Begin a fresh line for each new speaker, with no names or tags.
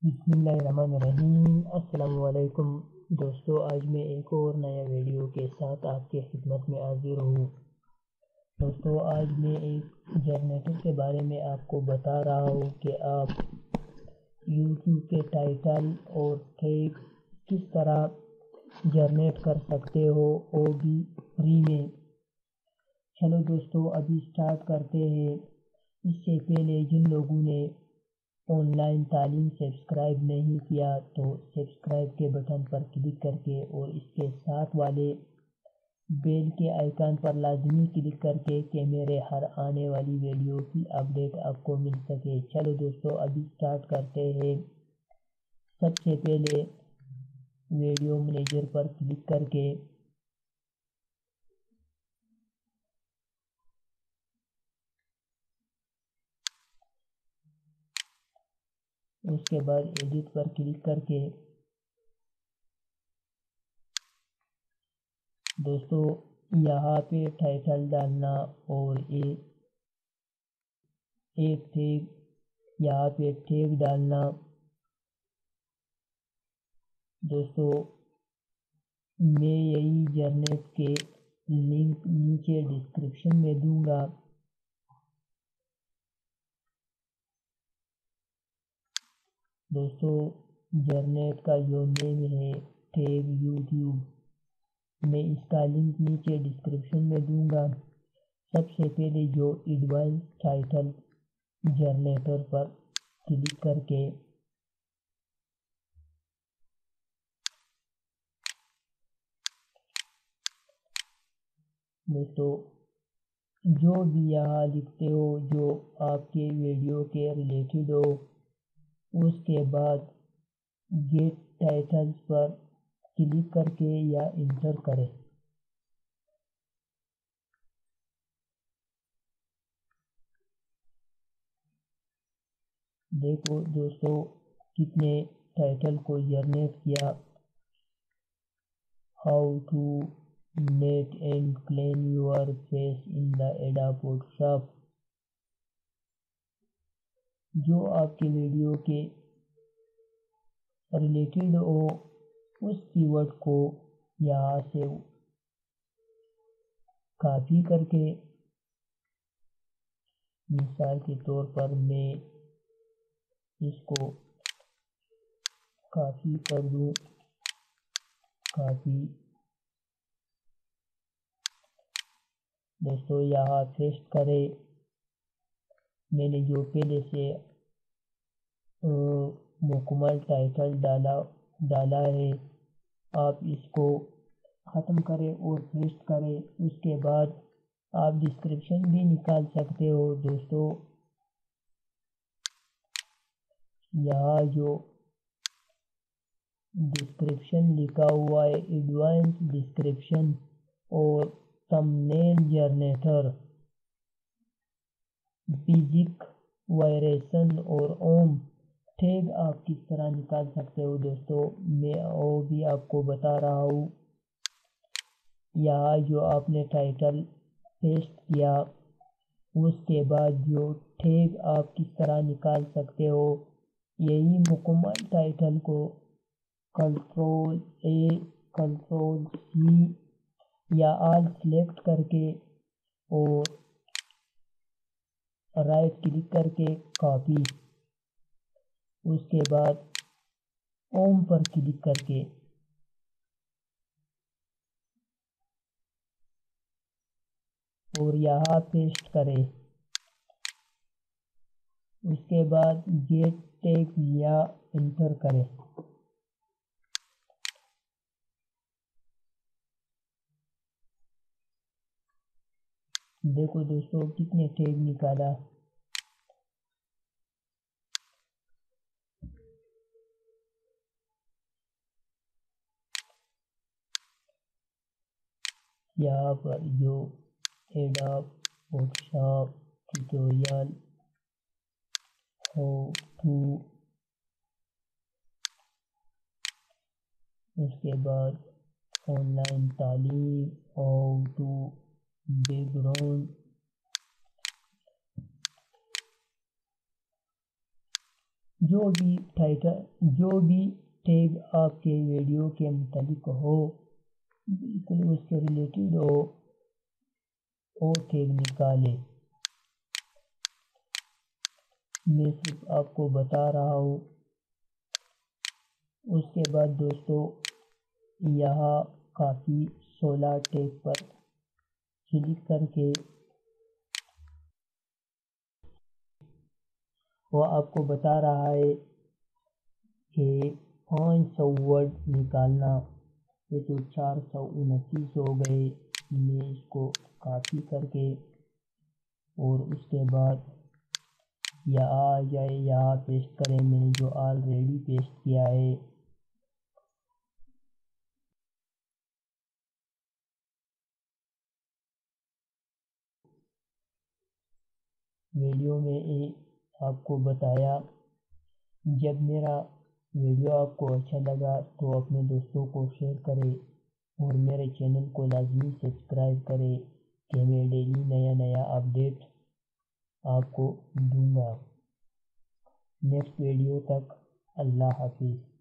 بسم اللہ الرحمن الرحیم۔ السلام علیکم دوستو، آج میں ایک اور نیا ویڈیو کے ساتھ آپ کے خدمت میں حاضر ہوں۔ دوستو آج میں ایک جنریٹر کے بارے میں آپ کو بتا رہا ہوں کہ آپ یوٹیوب کے ٹائٹل اور ٹیگ کس طرح جنریٹ کر سکتے ہو، وہ بھی فری میں۔ چلو دوستو ابھی سٹارٹ کرتے ہیں۔ اس سے پہلے جن لوگوں نے آن لائن تعلیم سبسکرائب نہیں کیا تو سبسکرائب کے بٹن پر کلک کر کے اور اس کے ساتھ والے بیل کے آئیکن پر لازمی کلک کر کے کہ میرے ہر آنے والی ویڈیو کی اپڈیٹ آپ کو مل سکے۔ چلو دوستو ابھی سٹارٹ کرتے ہیں۔ سب سے پہلے ویڈیو منیجر پر کلک کر کے اس کے بعد ایڈٹ پر کلک کر کے دوستو یہاں پہ ٹائٹل ڈالنا اور ایک ٹیگ یہاں پہ ٹیگ ڈالنا۔ دوستو میں یہی جنریٹ کے لنک نیچے ڈسکرپشن میں دوں گا۔ دوستو جنریٹ کا جو نیم ہے ٹیگ یوٹیوب، میں اس کا لنک نیچے ڈسکرپشن میں دوں گا۔ سب سے پہلے جو ایڈوانس ٹائٹل جنریٹر پر کلک کر کے دوستو جو بھی یہاں لکھتے ہو جو آپ کے ویڈیو کے ریلیٹڈ ہو، اس کے بعد گیٹ ٹائٹلز پر کلک کر کے یا انٹر کریں۔ دیکھو دوستو کتنے ٹائٹل کو جنریٹ کیا۔ How to make and clean your face in the Adobe Photoshop. جو آپ کے ویڈیو کے ریلیٹڈ ہو اس کی ورڈ کو یہاں سے کاپی کر کے، مثال کے طور پر میں اس کو کاپی کر دوں، کاپی۔ دوستو یہاں پیسٹ کرے۔ میں نے جو پہلے سے مکمل ٹائٹل ڈالا ہے، آپ اس کو ختم کریں اور پیسٹ کریں۔ اس کے بعد آپ ڈسکرپشن بھی نکال سکتے ہو۔ دوستو یہاں جو ڈسکرپشن لکھا ہوا ہے ایڈوانس ڈسکرپشن اور تمبنیل جنریٹر، بیزک ویریشن اور اوم ٹیگ آپ کس طرح نکال سکتے ہو۔ دوستو میں وہ بھی آپ کو بتا رہا ہوں۔ یہاں جو آپ نے ٹائٹل پیسٹ کیا اس کے بعد جو ٹیگ آپ کس طرح نکال سکتے ہو، یہی مکمل ٹائٹل کو کنٹرول اے کنٹرول سی یا آل سلیکٹ کر کے اور رائٹ کلک کر کے کاپی، اس کے بعد اوم پر کلک کر کے اور یہاں پیسٹ کریں۔ اس کے بعد گیٹ ٹیگ یا انٹر کریں۔ دیکھو دوستو کتنے ٹیگ نکالا۔ یہاں پر جو Adobe Photoshop tutorial how to, اس کے بعد آن لائن تعلیم ہاؤ ٹو بیک گراؤنڈ، جو بھی ٹیگ آپ کے ویڈیو کے متعلق ہو، بالکل اس کے ریلیٹڈ ہو، وہ ٹیگ نکالے۔ میں صرف آپ کو بتا رہا ہوں۔ اس کے بعد دوستو یہاں کافی 16 ٹیگ پر کلک کر کے وہ آپ کو بتا رہا ہے کہ 500 ورڈ نکالنا، یہ تو 429 ہو گئے۔ میں اس کو کاپی کر کے اور اس کے بعد یہاں آ جائے، یہاں پیسٹ کریں۔ میں نے جو آلریڈی پیسٹ کیا ہے۔ ویڈیو میں آپ کو بتایا، جب میرا ویڈیو آپ کو اچھا لگا تو اپنے دوستوں کو شیئر کریں اور میرے چینل کو لازمی سبسکرائب کریں کہ میں ڈیلی نیا اپڈیٹ آپ کو دوں گا۔ نیکسٹ ویڈیو تک اللہ حافظ۔